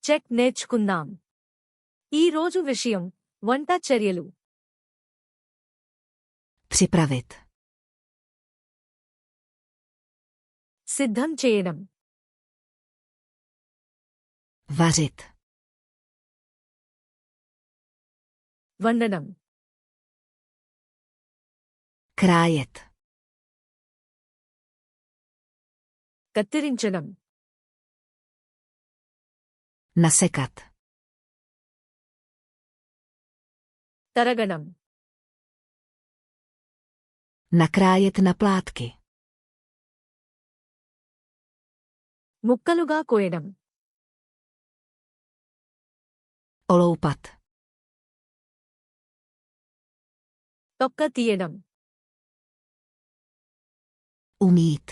చెక్ నేర్చుకుందాం. ఈ రోజు విషయం వంట చర్యలు. Připravit. సిద్ధం చేయడం. Vařit. వండడం. Krájet. కత్తిరించడం. Nasekat. తరగడం. Nakrájet na plátky. ముక్కలుగా కోయడం. Oloupat. తొక్క తీయడం. Umýt.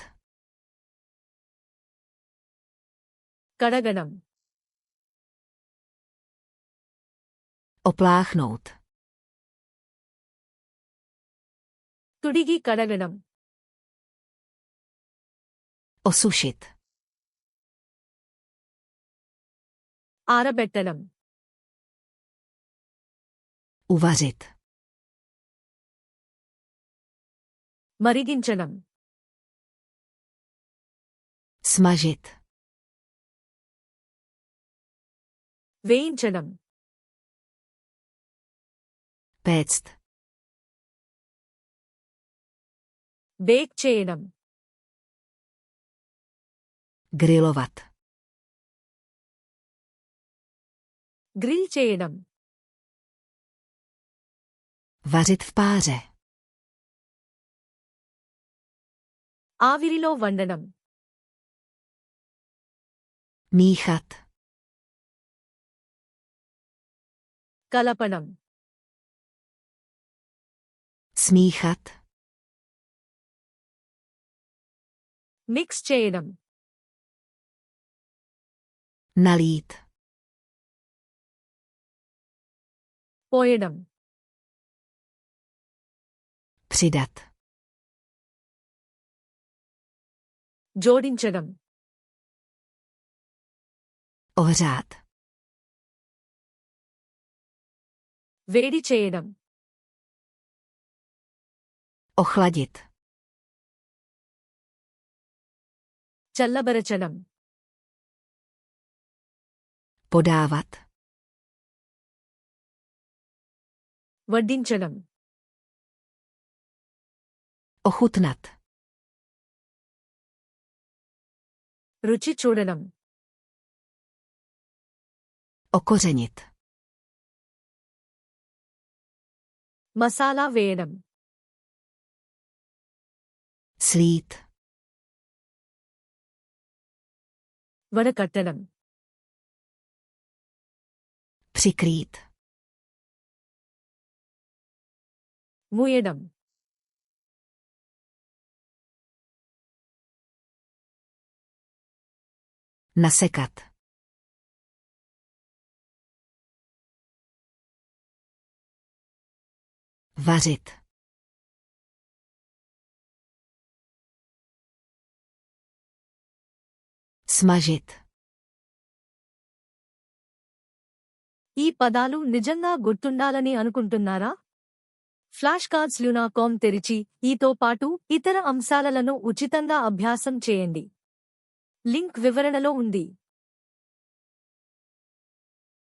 కడగడం. Opláchnout. తుడిగి కడగడం. Osušit. ఆరబెట్టడం. Uvařit. మరిగించడం. Smažit. వేయించడం. Péct. బేక్ చేయడం. Grilovat. గ్రిల్ చేయడం. Vařit v páře. ఆవిరిలో వండడం. Míchat. కలపడం. Smíchat. మిక్స్ చేయడం. Nalít. పోయడం. Přidat. జోడించడం. Ohřát. వేడి చేయడం. Ochladit. చల్లబరచడం. Podávat. వడ్డించడం. Ochutnat. రుచి చూడడం. Okořenit. మసాలా వేయడం. Slít. వడకట్టడం. Přikrýt. మూయడం. Nasekat. Vařit. Smažit. ఈ పదాలు నిజంగా గుర్తుండాలని అనుకుంటున్నారా? FlashcardsLuna.com తెరిచి ఈతో పాటు ఇతర అంశాలను ఉచితంగా అభ్యాసం చేయండి. లింక్ వివరణలో ఉంది.